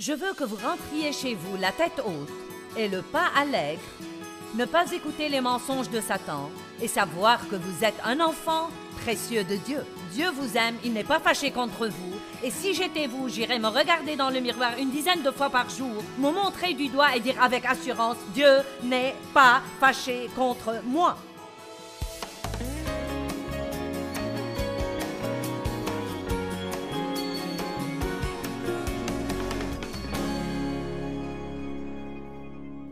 Je veux que vous rentriez chez vous la tête haute et le pas allègre, ne pas écouter les mensonges de Satan et savoir que vous êtes un enfant précieux de Dieu. Dieu vous aime, il n'est pas fâché contre vous. Et si j'étais vous, j'irais me regarder dans le miroir une dizaine de fois par jour, me montrer du doigt et dire avec assurance, Dieu n'est pas fâché contre moi.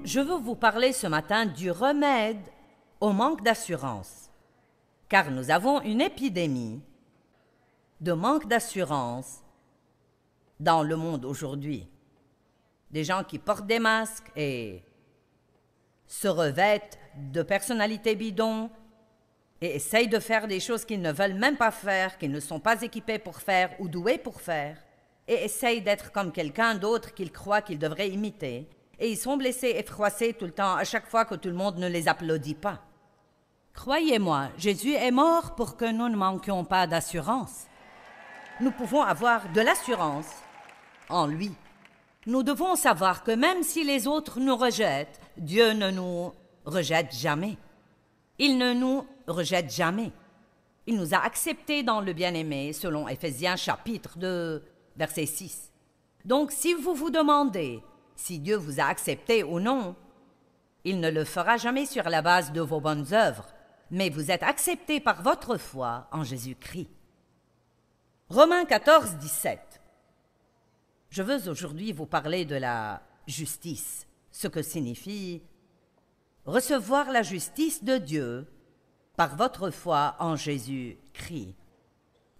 Je veux vous parler ce matin du remède au manque d'assurance, car nous avons une épidémie de manque d'assurance dans le monde aujourd'hui. Des gens qui portent des masques et se revêtent de personnalités bidons et essayent de faire des choses qu'ils ne veulent même pas faire, qu'ils ne sont pas équipés pour faire ou doués pour faire, et essayent d'être comme quelqu'un d'autre qu'ils croient qu'ils devraient imiter. Et ils sont blessés et froissés tout le temps à chaque fois que tout le monde ne les applaudit pas. Croyez-moi, Jésus est mort pour que nous ne manquions pas d'assurance. Nous pouvons avoir de l'assurance en lui. Nous devons savoir que même si les autres nous rejettent, Dieu ne nous rejette jamais. Il ne nous rejette jamais. Il nous a acceptés dans le bien-aimé, selon Éphésiens chapitre 2, verset 6. Donc, si vous vous demandez si Dieu vous a accepté ou non, il ne le fera jamais sur la base de vos bonnes œuvres, mais vous êtes acceptés par votre foi en Jésus-Christ. Romains 14, 17. Je veux aujourd'hui vous parler de la justice, ce que signifie recevoir la justice de Dieu par votre foi en Jésus-Christ.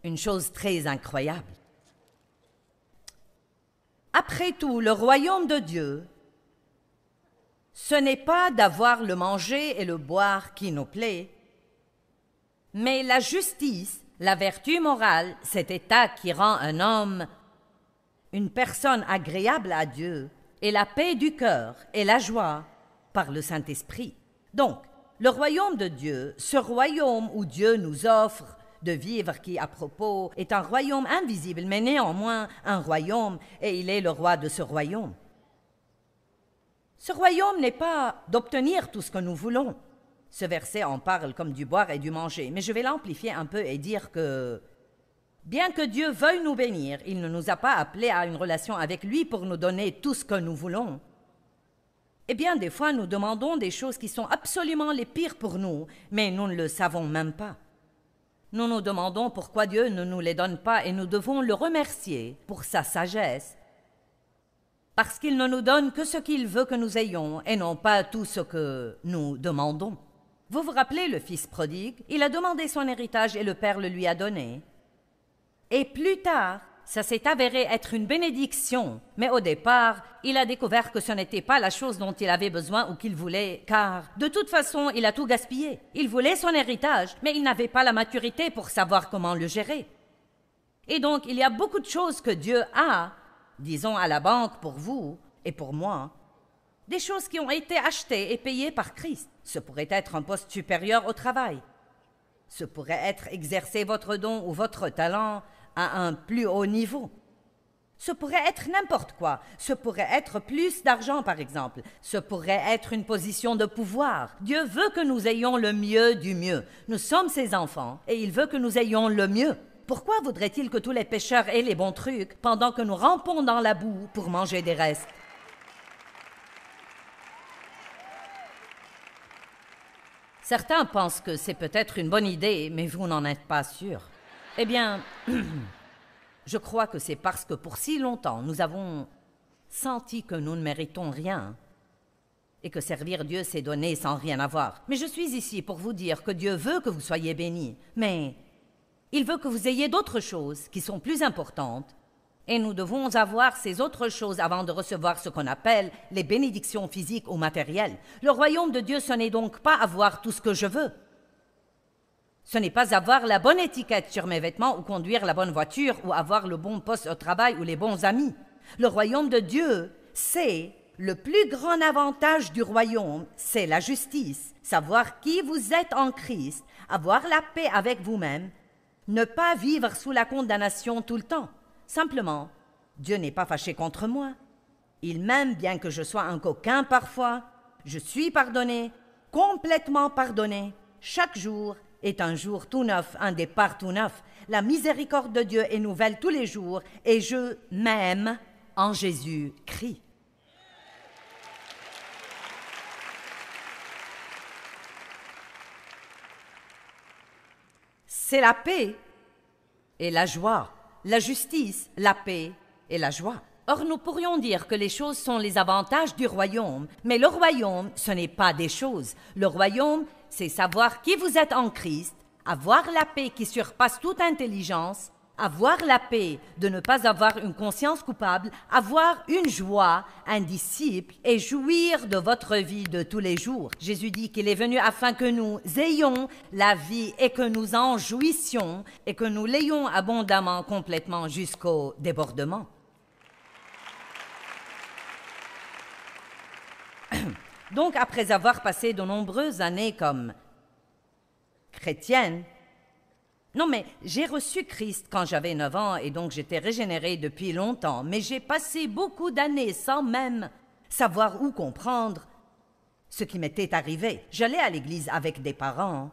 Une chose très incroyable. Après tout, le royaume de Dieu, ce n'est pas d'avoir le manger et le boire qui nous plaît, mais la justice, la vertu morale, cet état qui rend un homme une personne agréable à Dieu, et la paix du cœur et la joie par le Saint-Esprit. Donc, le royaume de Dieu, ce royaume où Dieu nous offre de vivre qui, à propos, est un royaume invisible, mais néanmoins un royaume, et il est le roi de ce royaume. Ce royaume n'est pas d'obtenir tout ce que nous voulons. Ce verset en parle comme du boire et du manger, mais je vais l'amplifier un peu et dire que, bien que Dieu veuille nous bénir, il ne nous a pas appelés à une relation avec lui pour nous donner tout ce que nous voulons. Eh bien, des fois, nous demandons des choses qui sont absolument les pires pour nous, mais nous ne le savons même pas. Nous nous demandons pourquoi Dieu ne nous les donne pas et nous devons le remercier pour sa sagesse, parce qu'il ne nous donne que ce qu'il veut que nous ayons et non pas tout ce que nous demandons. Vous vous rappelez le fils prodigue? Il a demandé son héritage et le père le lui a donné. Et plus tard, ça s'est avéré être une bénédiction, mais au départ, il a découvert que ce n'était pas la chose dont il avait besoin ou qu'il voulait, car de toute façon, il a tout gaspillé. Il voulait son héritage, mais il n'avait pas la maturité pour savoir comment le gérer. Et donc, il y a beaucoup de choses que Dieu a, disons à la banque pour vous et pour moi, des choses qui ont été achetées et payées par Christ. Ce pourrait être un poste supérieur au travail. Ce pourrait être exercer votre don ou votre talent à un plus haut niveau. Ce pourrait être n'importe quoi. Ce pourrait être plus d'argent, par exemple. Ce pourrait être une position de pouvoir. Dieu veut que nous ayons le mieux du mieux. Nous sommes ses enfants et il veut que nous ayons le mieux. Pourquoi voudrait-il que tous les pécheurs aient les bons trucs pendant que nous rampons dans la boue pour manger des restes? Certains pensent que c'est peut-être une bonne idée, mais vous n'en êtes pas sûr. Eh bien, je crois que c'est parce que pour si longtemps, nous avons senti que nous ne méritons rien et que servir Dieu, c'est donner sans rien avoir. Mais je suis ici pour vous dire que Dieu veut que vous soyez bénis, mais il veut que vous ayez d'autres choses qui sont plus importantes et nous devons avoir ces autres choses avant de recevoir ce qu'on appelle les bénédictions physiques ou matérielles. Le royaume de Dieu, ce n'est donc pas avoir tout ce que je veux. Ce n'est pas avoir la bonne étiquette sur mes vêtements ou conduire la bonne voiture ou avoir le bon poste au travail ou les bons amis. Le royaume de Dieu, c'est le plus grand avantage du royaume, c'est la justice, savoir qui vous êtes en Christ, avoir la paix avec vous-même, ne pas vivre sous la condamnation tout le temps. Simplement, Dieu n'est pas fâché contre moi. Il m'aime bien que je sois un coquin parfois. Je suis pardonné, complètement pardonné. Chaque jour est un jour tout neuf, un départ tout neuf. La miséricorde de Dieu est nouvelle tous les jours et je m'aime en Jésus-Christ. C'est la paix et la joie, la justice, la paix et la joie. Or, nous pourrions dire que les choses sont les avantages du royaume, mais le royaume, ce n'est pas des choses. Le royaume, c'est savoir qui vous êtes en Christ, avoir la paix qui surpasse toute intelligence, avoir la paix de ne pas avoir une conscience coupable, avoir une joie, un disciple et jouir de votre vie de tous les jours. Jésus dit qu'il est venu afin que nous ayons la vie et que nous en jouissions et que nous l'ayons abondamment, complètement jusqu'au débordement. Donc, après avoir passé de nombreuses années comme chrétienne, non, mais j'ai reçu Christ quand j'avais 9 ans et donc j'étais régénérée depuis longtemps, mais j'ai passé beaucoup d'années sans même savoir ou comprendre ce qui m'était arrivé. J'allais à l'église avec des parents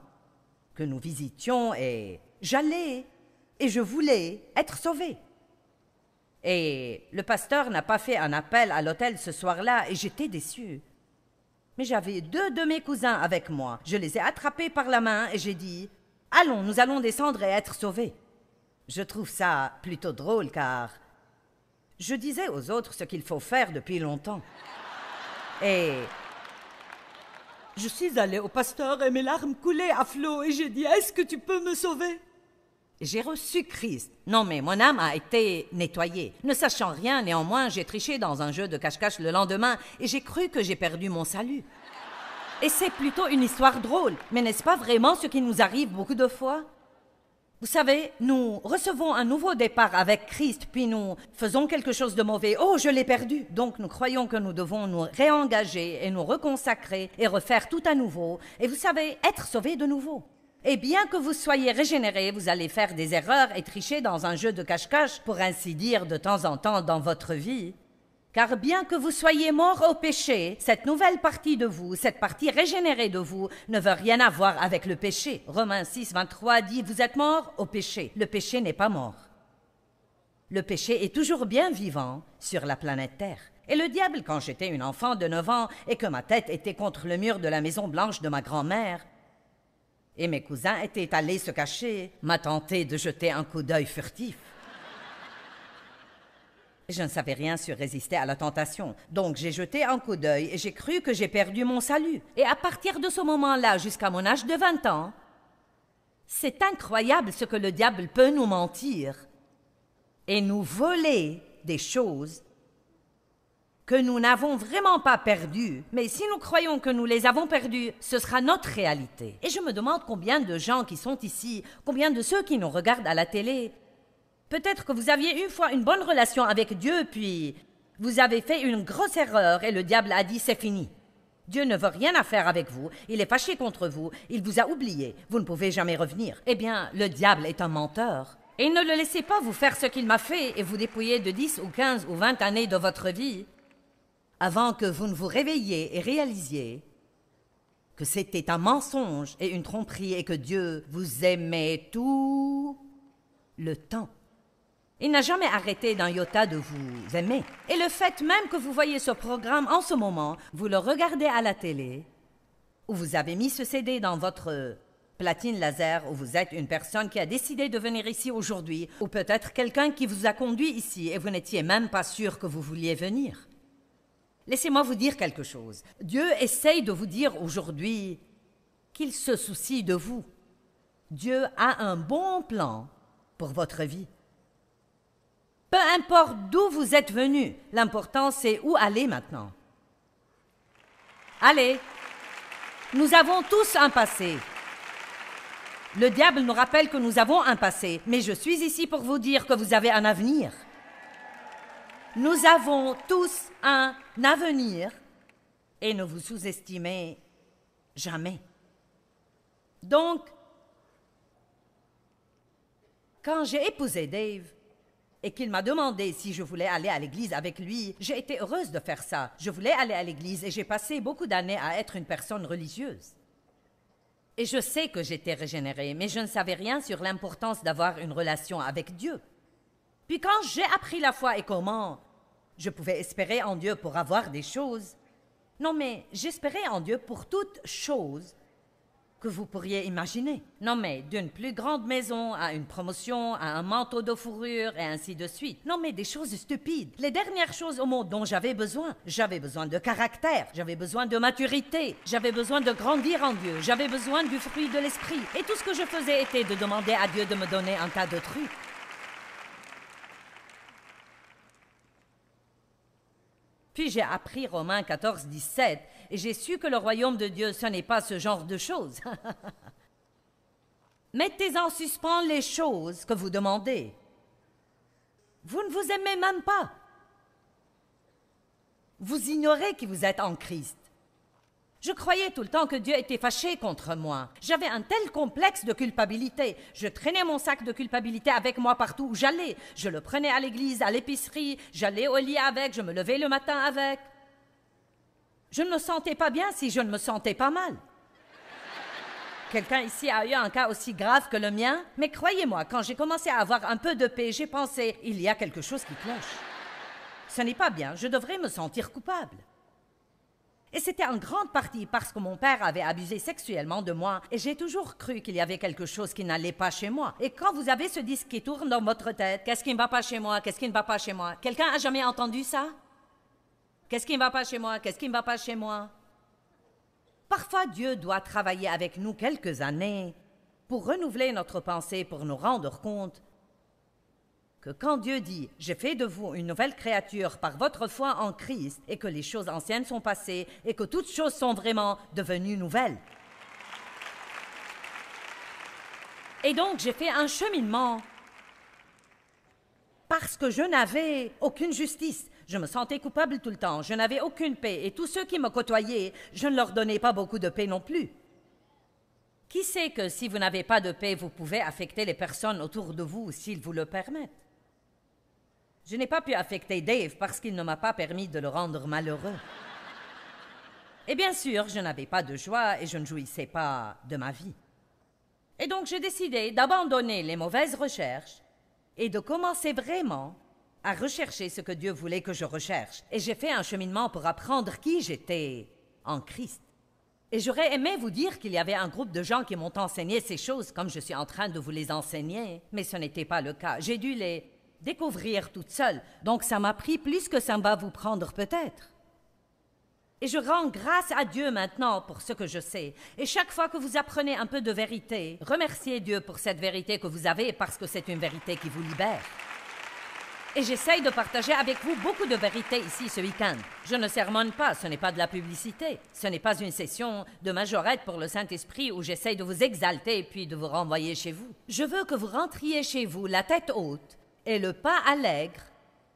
que nous visitions et j'allais et je voulais être sauvée. Et le pasteur n'a pas fait un appel à l'hôtel ce soir-là et j'étais déçue. Mais j'avais 2 de mes cousins avec moi. Je les ai attrapés par la main et j'ai dit « Allons, nous allons descendre et être sauvés. » Je trouve ça plutôt drôle car je disais aux autres ce qu'il faut faire depuis longtemps. Et je suis allée au pasteur et mes larmes coulaient à flots et j'ai dit « Est-ce que tu peux me sauver ?» J'ai reçu Christ. Non, mais mon âme a été nettoyée. Ne sachant rien, néanmoins, j'ai triché dans un jeu de cache-cache le lendemain et j'ai cru que j'ai perdu mon salut. Et c'est plutôt une histoire drôle, mais n'est-ce pas vraiment ce qui nous arrive beaucoup de fois? Vous savez, nous recevons un nouveau départ avec Christ, puis nous faisons quelque chose de mauvais. Oh, je l'ai perdu! Donc nous croyons que nous devons nous réengager et nous reconsacrer et refaire tout à nouveau. Et vous savez, être sauvés de nouveau. Et bien que vous soyez régénérés, vous allez faire des erreurs et tricher dans un jeu de cache-cache, pour ainsi dire, de temps en temps dans votre vie. Car bien que vous soyez morts au péché, cette nouvelle partie de vous, cette partie régénérée de vous, ne veut rien avoir avec le péché. Romains 6, 23 dit « Vous êtes morts au péché ». Le péché n'est pas mort. Le péché est toujours bien vivant sur la planète Terre. Et le diable, quand j'étais une enfant de 9 ans et que ma tête était contre le mur de la maison blanche de ma grand-mère, et mes cousins étaient allés se cacher, m'a tenté de jeter un coup d'œil furtif. Je ne savais rien sur résister à la tentation, donc j'ai jeté un coup d'œil et j'ai cru que j'ai perdu mon salut. Et à partir de ce moment-là, jusqu'à mon âge de 20 ans, c'est incroyable ce que le diable peut nous mentir et nous voler des choses que nous n'avons vraiment pas perdues, mais si nous croyons que nous les avons perdues, ce sera notre réalité. Et je me demande combien de gens qui sont ici, combien de ceux qui nous regardent à la télé, peut-être que vous aviez une fois une bonne relation avec Dieu, puis vous avez fait une grosse erreur et le diable a dit « c'est fini ». Dieu ne veut rien à faire avec vous, il est fâché contre vous, il vous a oublié, vous ne pouvez jamais revenir. Eh bien, le diable est un menteur. Et ne le laissez pas vous faire ce qu'il m'a fait et vous dépouiller de 10 ou 15 ou 20 années de votre vie avant que vous ne vous réveilliez et réalisiez que c'était un mensonge et une tromperie et que Dieu vous aimait tout le temps. Il n'a jamais arrêté d'un iota de vous aimer. Et le fait même que vous voyez ce programme en ce moment, vous le regardez à la télé, ou vous avez mis ce CD dans votre platine laser, ou vous êtes une personne qui a décidé de venir ici aujourd'hui, ou peut-être quelqu'un qui vous a conduit ici et vous n'étiez même pas sûr que vous vouliez venir. Laissez-moi vous dire quelque chose. Dieu essaye de vous dire aujourd'hui qu'il se soucie de vous. Dieu a un bon plan pour votre vie. Peu importe d'où vous êtes venu, l'important c'est où aller maintenant. Allez, nous avons tous un passé. Le diable nous rappelle que nous avons un passé, mais je suis ici pour vous dire que vous avez un avenir. Nous avons tous un avenir et ne vous sous-estimez jamais. Donc, quand j'ai épousé Dave et qu'il m'a demandé si je voulais aller à l'église avec lui, j'ai été heureuse de faire ça. Je voulais aller à l'église et j'ai passé beaucoup d'années à être une personne religieuse. Et je sais que j'étais régénérée, mais je ne savais rien sur l'importance d'avoir une relation avec Dieu. Puis quand j'ai appris la foi et comment je pouvais espérer en Dieu pour avoir des choses, non mais j'espérais en Dieu pour toutes choses que vous pourriez imaginer. Non mais d'une plus grande maison à une promotion, à un manteau de fourrure et ainsi de suite. Non mais des choses stupides. Les dernières choses au monde dont j'avais besoin. J'avais besoin de caractère, j'avais besoin de maturité, j'avais besoin de grandir en Dieu, j'avais besoin du fruit de l'esprit. Et tout ce que je faisais était de demander à Dieu de me donner un tas de trucs. Puis j'ai appris Romains 14, 17, et j'ai su que le royaume de Dieu, ce n'est pas ce genre de choses. Mettez en suspens les choses que vous demandez. Vous ne vous aimez même pas. Vous ignorez qui vous êtes en Christ. Je croyais tout le temps que Dieu était fâché contre moi. J'avais un tel complexe de culpabilité. Je traînais mon sac de culpabilité avec moi partout où j'allais. Je le prenais à l'église, à l'épicerie, j'allais au lit avec, je me levais le matin avec. Je ne me sentais pas bien si je ne me sentais pas mal. Quelqu'un ici a eu un cas aussi grave que le mien? Mais croyez-moi, quand j'ai commencé à avoir un peu de paix, j'ai pensé, il y a quelque chose qui cloche. Ce n'est pas bien, je devrais me sentir coupable. Et c'était en grande partie parce que mon père avait abusé sexuellement de moi et j'ai toujours cru qu'il y avait quelque chose qui n'allait pas chez moi. Et quand vous avez ce disque qui tourne dans votre tête, qu'est-ce qui ne va pas chez moi, qu'est-ce qui ne va pas chez moi? Quelqu'un a jamais entendu ça? Qu'est-ce qui ne va pas chez moi, qu'est-ce qui ne va pas chez moi? Parfois, Dieu doit travailler avec nous quelques années pour renouveler notre pensée, pour nous rendre compte que quand Dieu dit « J'ai fait de vous une nouvelle créature par votre foi en Christ et que les choses anciennes sont passées et que toutes choses sont vraiment devenues nouvelles. » Et donc, j'ai fait un cheminement parce que je n'avais aucune justice. Je me sentais coupable tout le temps, je n'avais aucune paix et tous ceux qui me côtoyaient, je ne leur donnais pas beaucoup de paix non plus. Qui sait que si vous n'avez pas de paix, vous pouvez affecter les personnes autour de vous s'ils vous le permettent? Je n'ai pas pu affecter Dave parce qu'il ne m'a pas permis de le rendre malheureux. Et bien sûr, je n'avais pas de joie et je ne jouissais pas de ma vie. Et donc j'ai décidé d'abandonner les mauvaises recherches et de commencer vraiment à rechercher ce que Dieu voulait que je recherche. Et j'ai fait un cheminement pour apprendre qui j'étais en Christ. Et j'aurais aimé vous dire qu'il y avait un groupe de gens qui m'ont enseigné ces choses comme je suis en train de vous les enseigner, mais ce n'était pas le cas. J'ai dû les découvrir toute seule, donc ça m'a pris plus que ça va vous prendre peut-être. Et je rends grâce à Dieu maintenant pour ce que je sais. Et chaque fois que vous apprenez un peu de vérité, remerciez Dieu pour cette vérité que vous avez parce que c'est une vérité qui vous libère. Et j'essaye de partager avec vous beaucoup de vérités ici ce week-end. Je ne sermonne pas, ce n'est pas de la publicité. Ce n'est pas une session de majorette pour le Saint-Esprit où j'essaye de vous exalter puis de vous renvoyer chez vous. Je veux que vous rentriez chez vous la tête haute et le pas allègre,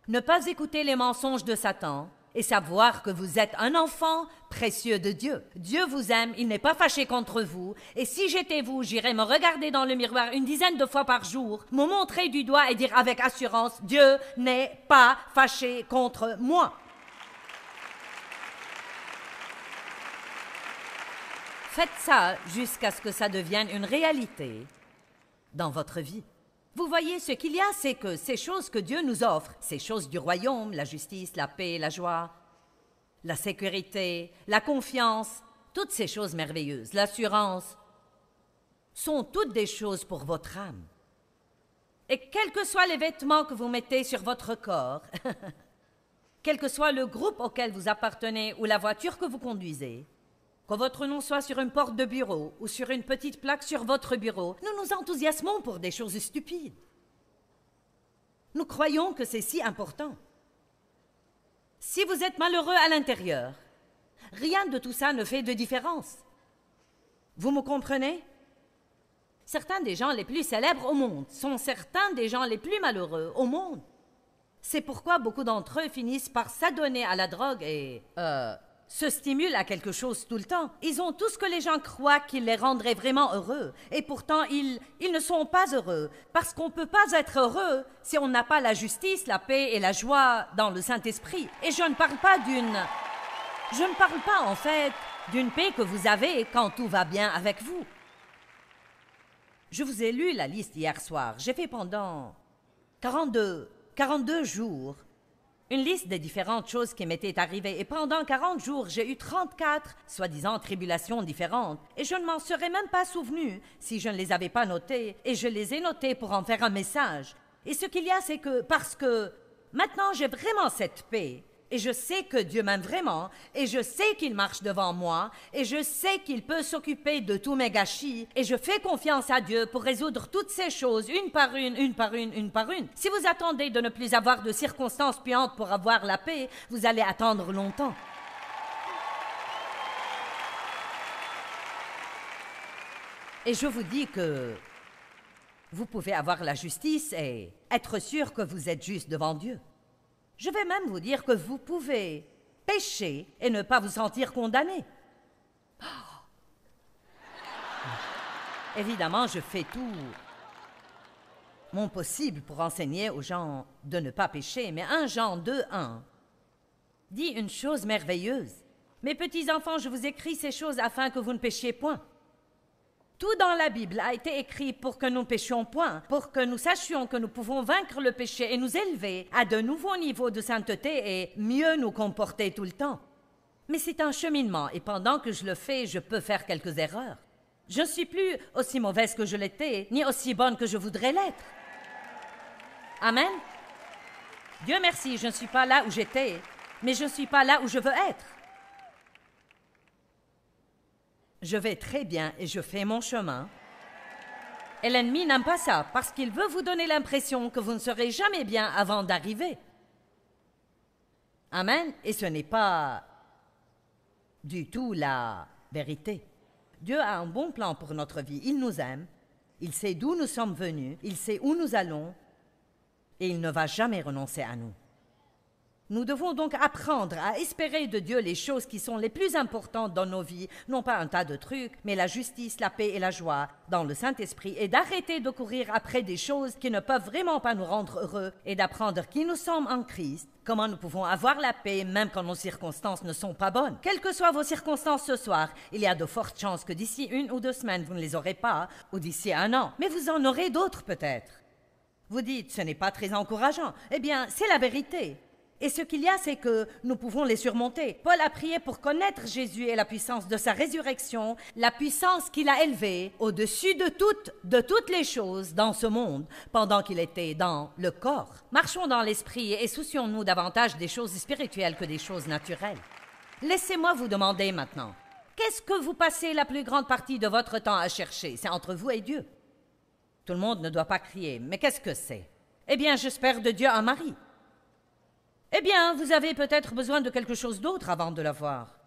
ne pas écouter les mensonges de Satan et savoir que vous êtes un enfant précieux de Dieu. Dieu vous aime, il n'est pas fâché contre vous, et si j'étais vous, j'irais me regarder dans le miroir une dizaine de fois par jour, me montrer du doigt et dire avec assurance, Dieu n'est pas fâché contre moi. Faites ça jusqu'à ce que ça devienne une réalité dans votre vie. Vous voyez, ce qu'il y a, c'est que ces choses que Dieu nous offre, ces choses du royaume, la justice, la paix, la joie, la sécurité, la confiance, toutes ces choses merveilleuses, l'assurance, sont toutes des choses pour votre âme. Et quels que soient les vêtements que vous mettez sur votre corps, quel que soit le groupe auquel vous appartenez ou la voiture que vous conduisez, que votre nom soit sur une porte de bureau ou sur une petite plaque sur votre bureau, nous nous enthousiasmons pour des choses stupides. Nous croyons que c'est si important. Si vous êtes malheureux à l'intérieur, rien de tout ça ne fait de différence. Vous me comprenez? Certains des gens les plus célèbres au monde sont certains des gens les plus malheureux au monde. C'est pourquoi beaucoup d'entre eux finissent par s'adonner à la drogue et se stimulent à quelque chose tout le temps. Ils ont tout ce que les gens croient qui les rendrait vraiment heureux. Et pourtant, ils ne sont pas heureux. Parce qu'on ne peut pas être heureux si on n'a pas la justice, la paix et la joie dans le Saint-Esprit. Et je ne parle pas en fait d'une paix que vous avez quand tout va bien avec vous. Je vous ai lu la liste hier soir. J'ai fait pendant 42 jours une liste des différentes choses qui m'étaient arrivées. Et pendant 40 jours, j'ai eu 34, soi-disant, tribulations différentes. Et je ne m'en serais même pas souvenu si je ne les avais pas notées. Et je les ai notées pour en faire un message. Et ce qu'il y a, c'est que parce que maintenant j'ai vraiment cette paix, et je sais que Dieu m'aime vraiment, et je sais qu'il marche devant moi, et je sais qu'il peut s'occuper de tous mes gâchis, et je fais confiance à Dieu pour résoudre toutes ces choses, une par une, une par une, une par une. Si vous attendez de ne plus avoir de circonstances puantes pour avoir la paix, vous allez attendre longtemps. Et je vous dis que vous pouvez avoir la justice et être sûr que vous êtes juste devant Dieu. Je vais même vous dire que vous pouvez pécher et ne pas vous sentir condamné. Évidemment, je fais tout mon possible pour enseigner aux gens de ne pas pécher, mais 1 Jean 2:1 dit une chose merveilleuse. « Mes petits-enfants, je vous écris ces choses afin que vous ne péchiez point. » Tout dans la Bible a été écrit pour que nous ne péchions point, pour que nous sachions que nous pouvons vaincre le péché et nous élever à de nouveaux niveaux de sainteté et mieux nous comporter tout le temps. Mais c'est un cheminement et pendant que je le fais, je peux faire quelques erreurs. Je ne suis plus aussi mauvaise que je l'étais, ni aussi bonne que je voudrais l'être. Amen. Dieu merci, je ne suis pas là où j'étais, mais je ne suis pas là où je veux être. Je vais très bien et je fais mon chemin. Et l'ennemi n'aime pas ça parce qu'il veut vous donner l'impression que vous ne serez jamais bien avant d'arriver. Amen. Et ce n'est pas du tout la vérité. Dieu a un bon plan pour notre vie. Il nous aime. Il sait d'où nous sommes venus. Il sait où nous allons. Et il ne va jamais renoncer à nous. Nous devons donc apprendre à espérer de Dieu les choses qui sont les plus importantes dans nos vies, non pas un tas de trucs, mais la justice, la paix et la joie dans le Saint-Esprit, et d'arrêter de courir après des choses qui ne peuvent vraiment pas nous rendre heureux, et d'apprendre qui nous sommes en Christ, comment nous pouvons avoir la paix même quand nos circonstances ne sont pas bonnes. Quelles que soient vos circonstances ce soir, il y a de fortes chances que d'ici 1 ou 2 semaines, vous ne les aurez pas, ou d'ici 1 an, mais vous en aurez d'autres peut-être. Vous dites, ce n'est pas très encourageant. Eh bien, c'est la vérité. Et ce qu'il y a, c'est que nous pouvons les surmonter. Paul a prié pour connaître Jésus et la puissance de sa résurrection, la puissance qu'il a élevée au-dessus de toutes les choses dans ce monde, pendant qu'il était dans le corps. Marchons dans l'esprit et soucions-nous davantage des choses spirituelles que des choses naturelles. Laissez-moi vous demander maintenant, qu'est-ce que vous passez la plus grande partie de votre temps à chercher? C'est entre vous et Dieu. Tout le monde ne doit pas crier, mais qu'est-ce que c'est? Eh bien, j'espère de Dieu un mari. Eh bien, vous avez peut-être besoin de quelque chose d'autre avant de l'avoir.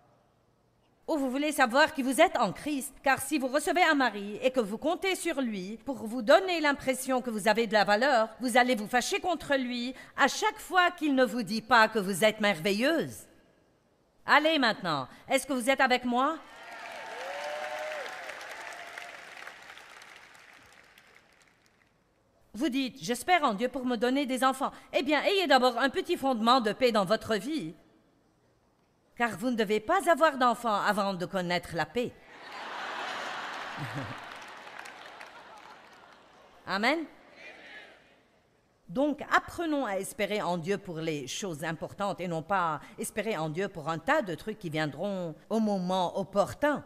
Ou vous voulez savoir qui vous êtes en Christ, car si vous recevez un mari et que vous comptez sur lui pour vous donner l'impression que vous avez de la valeur, vous allez vous fâcher contre lui à chaque fois qu'il ne vous dit pas que vous êtes merveilleuse. Allez maintenant, est-ce que vous êtes avec moi? Vous dites, j'espère en Dieu pour me donner des enfants. Eh bien, ayez d'abord un petit fondement de paix dans votre vie. Car vous ne devez pas avoir d'enfants avant de connaître la paix. Amen. Donc, apprenons à espérer en Dieu pour les choses importantes et non pas espérer en Dieu pour un tas de trucs qui viendront au moment opportun.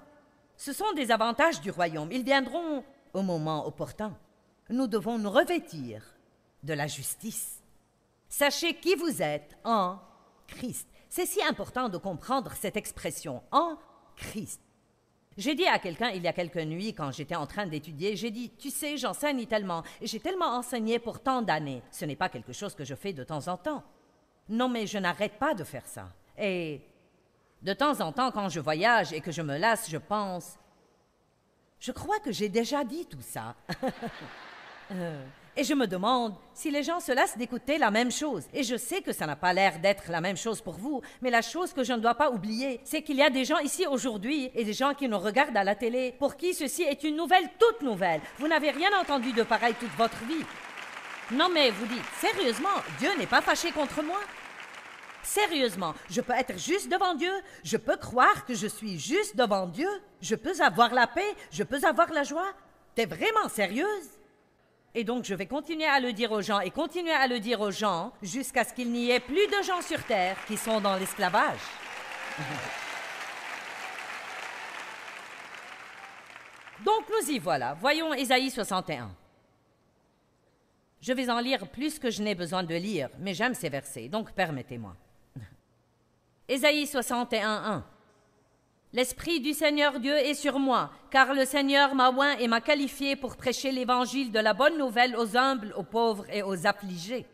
Ce sont des avantages du royaume. Ils viendront au moment opportun. Nous devons nous revêtir de la justice. Sachez qui vous êtes en Christ. C'est si important de comprendre cette expression, en Christ. J'ai dit à quelqu'un il y a quelques nuits, quand j'étais en train d'étudier, j'ai dit, tu sais, j'enseigne tellement, et j'ai tellement enseigné pour tant d'années. Ce n'est pas quelque chose que je fais de temps en temps. Non, mais je n'arrête pas de faire ça. Et de temps en temps, quand je voyage et que je me lasse, je pense, je crois que j'ai déjà dit tout ça. Et je me demande si les gens se lassent d'écouter la même chose. Et je sais que ça n'a pas l'air d'être la même chose pour vous, mais la chose que je ne dois pas oublier, c'est qu'il y a des gens ici aujourd'hui et des gens qui nous regardent à la télé pour qui ceci est une nouvelle toute nouvelle. Vous n'avez rien entendu de pareil toute votre vie. Non mais vous dites, sérieusement, Dieu n'est pas fâché contre moi? Sérieusement, je peux être juste devant Dieu, je peux croire que je suis juste devant Dieu, je peux avoir la paix, je peux avoir la joie. T'es vraiment sérieuse? Et donc je vais continuer à le dire aux gens et continuer à le dire aux gens jusqu'à ce qu'il n'y ait plus de gens sur terre qui sont dans l'esclavage. Donc nous y voilà. Voyons Ésaïe 61. Je vais en lire plus que je n'ai besoin de lire, mais j'aime ces versets, donc permettez-moi. Ésaïe 61, 1. L'Esprit du Seigneur Dieu est sur moi, car le Seigneur m'a oint et m'a qualifié pour prêcher l'évangile de la bonne nouvelle aux humbles, aux pauvres et aux affligés.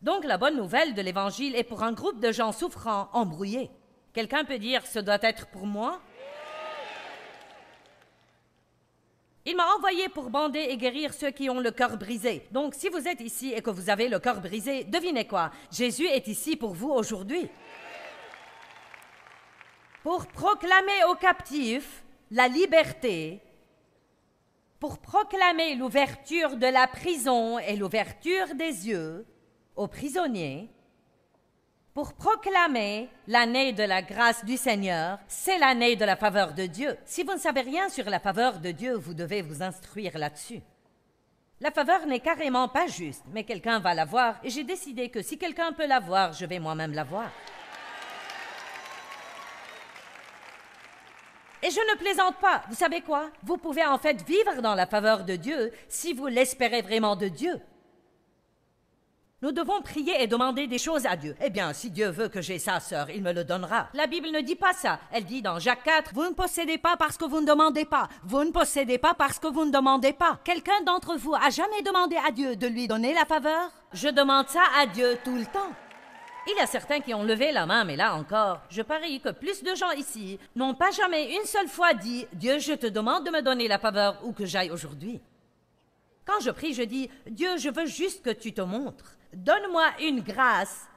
Donc la bonne nouvelle de l'évangile est pour un groupe de gens souffrants, embrouillés. Quelqu'un peut dire, ce doit être pour moi? Il m'a envoyé pour bander et guérir ceux qui ont le cœur brisé. Donc si vous êtes ici et que vous avez le cœur brisé, devinez quoi? Jésus est ici pour vous aujourd'hui. Pour proclamer aux captifs la liberté, pour proclamer l'ouverture de la prison et l'ouverture des yeux aux prisonniers, pour proclamer l'année de la grâce du Seigneur, c'est l'année de la faveur de Dieu. Si vous ne savez rien sur la faveur de Dieu, vous devez vous instruire là-dessus. La faveur n'est carrément pas juste, mais quelqu'un va la voir, et j'ai décidé que si quelqu'un peut la voir, je vais moi-même la voir. Et je ne plaisante pas. Vous savez quoi? Vous pouvez en fait vivre dans la faveur de Dieu si vous l'espérez vraiment de Dieu. Nous devons prier et demander des choses à Dieu. Eh bien, si Dieu veut que j'ai ça, sœur, il me le donnera. La Bible ne dit pas ça. Elle dit dans Jacques 4, « Vous ne possédez pas parce que vous ne demandez pas. Vous ne possédez pas parce que vous ne demandez pas. » Quelqu'un d'entre vous a jamais demandé à Dieu de lui donner la faveur? Je demande ça à Dieu tout le temps. Il y a certains qui ont levé la main, mais là encore, je parie que plus de gens ici n'ont pas jamais une seule fois dit « Dieu, je te demande de me donner la faveur où que j'aille aujourd'hui. » Quand je prie, je dis « Dieu, je veux juste que tu te montres. Donne-moi une grâce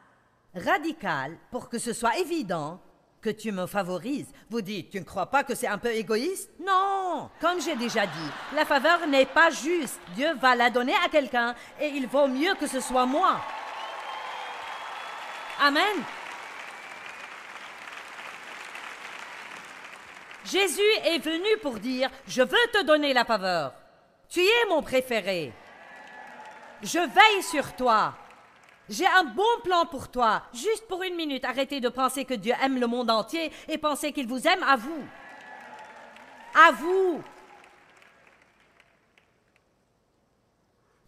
radicale pour que ce soit évident que tu me favorises. » Vous dites « Tu ne crois pas que c'est un peu égoïste? » Non! Comme j'ai déjà dit, la faveur n'est pas juste. Dieu va la donner à quelqu'un et il vaut mieux que ce soit moi. Amen. Jésus est venu pour dire, je veux te donner la faveur. Tu es mon préféré. Je veille sur toi. J'ai un bon plan pour toi. Juste pour une minute, arrêtez de penser que Dieu aime le monde entier et pensez qu'il vous aime à vous. À vous.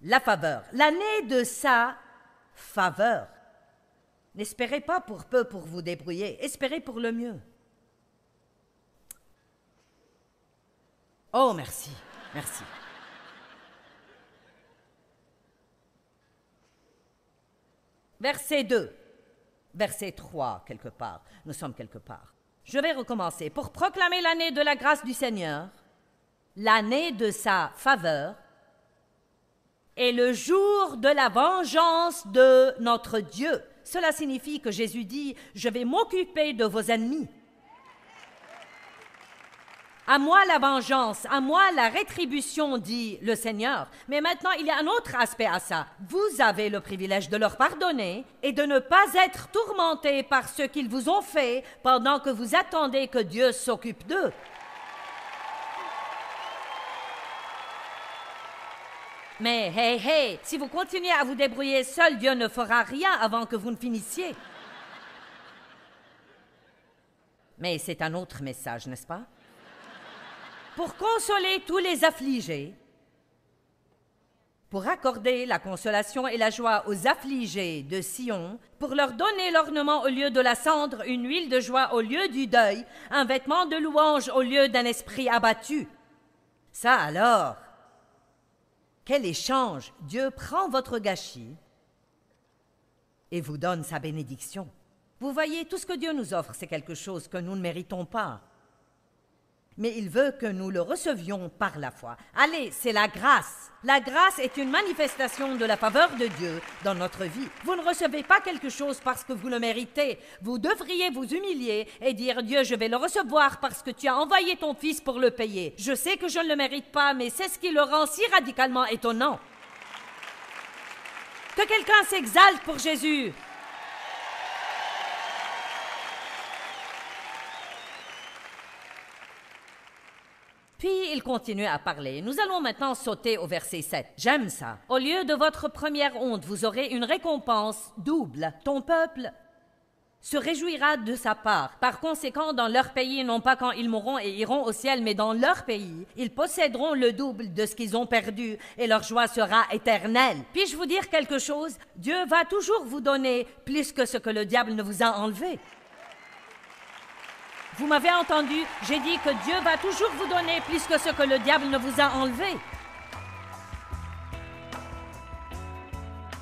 La faveur. L'année de sa faveur. N'espérez pas pour peu pour vous débrouiller, espérez pour le mieux. Oh, merci, merci. Verset 2, verset 3, quelque part. Nous sommes quelque part. Je vais recommencer. Pour proclamer l'année de la grâce du Seigneur, l'année de sa faveur, et le jour de la vengeance de notre Dieu. Cela signifie que Jésus dit, je vais m'occuper de vos ennemis. À moi la vengeance, à moi la rétribution, dit le Seigneur. Mais maintenant, il y a un autre aspect à ça. Vous avez le privilège de leur pardonner et de ne pas être tourmentés par ce qu'ils vous ont fait pendant que vous attendez que Dieu s'occupe d'eux. Mais hey, si vous continuez à vous débrouiller seul, Dieu ne fera rien avant que vous ne finissiez. Mais c'est un autre message, n'est-ce pas? Pour consoler tous les affligés, pour accorder la consolation et la joie aux affligés de Sion, pour leur donner l'ornement au lieu de la cendre, une huile de joie au lieu du deuil, un vêtement de louange au lieu d'un esprit abattu. Ça alors, quel échange! Dieu prend votre gâchis et vous donne sa bénédiction. Vous voyez, tout ce que Dieu nous offre, c'est quelque chose que nous ne méritons pas. mais il veut que nous le recevions par la foi. Allez, c'est la grâce. La grâce est une manifestation de la faveur de Dieu dans notre vie. Vous ne recevez pas quelque chose parce que vous le méritez. Vous devriez vous humilier et dire, Dieu, je vais le recevoir parce que tu as envoyé ton Fils pour le payer. Je sais que je ne le mérite pas, mais c'est ce qui le rend si radicalement étonnant. Que quelqu'un s'exalte pour Jésus. Puis il continue à parler. Nous allons maintenant sauter au verset 7. J'aime ça. Au lieu de votre première honte, vous aurez une récompense double. Ton peuple se réjouira de sa part. Par conséquent, dans leur pays, non pas quand ils mourront et iront au ciel, mais dans leur pays, ils posséderont le double de ce qu'ils ont perdu et leur joie sera éternelle. Puis-je vous dire quelque chose? Dieu va toujours vous donner plus que ce que le diable ne vous a enlevé. Vous m'avez entendu, j'ai dit que Dieu va toujours vous donner plus que ce que le diable ne vous a enlevé.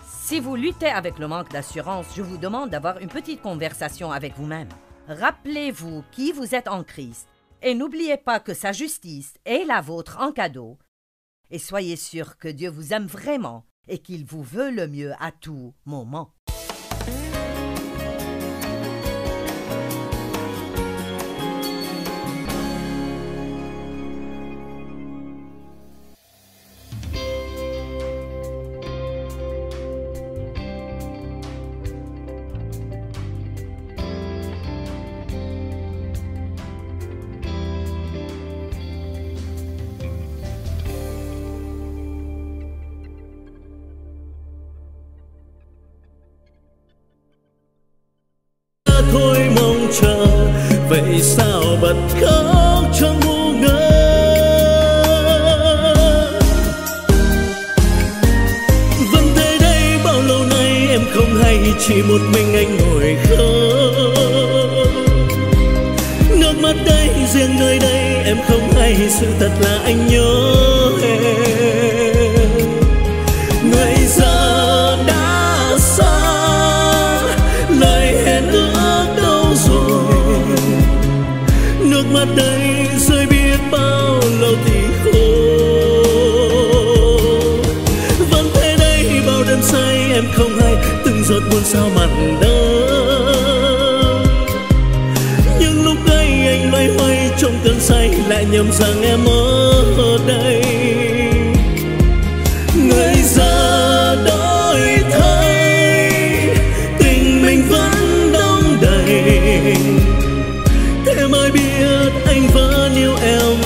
Si vous luttez avec le manque d'assurance, je vous demande d'avoir une petite conversation avec vous-même. Rappelez-vous qui vous êtes en Christ et n'oubliez pas que sa justice est la vôtre en cadeau. Et soyez sûr que Dieu vous aime vraiment et qu'il vous veut le mieux à tout moment. Thôi mong chờ, vậy sao bật khóc trong ngu ngơ. Vẫn thế đây bao lâu nay em không hay, chỉ một mình anh ngồi khóc. Nước mắt đây riêng nơi đây em không hay, sự thật là anh nhớ em. Người giờ đã xa, lời hẹn ước đâu rồi. Nước mắt đây rơi biết bao lâu thì khô. Vẫn thế đây bao đêm say em không hay, từng giọt buồn sao mặn đắng. Nhưng lúc ấy anh loay hoay trong cơn say, lại nhầm rằng em ở đây. Người giờ đổi thay, tình mình vẫn đong đầy. Thế mới biết anh vẫn yêu em,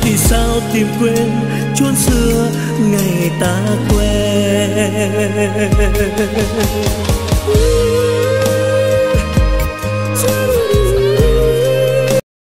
vì sao tìm quên chốn xưa ngày ta quen.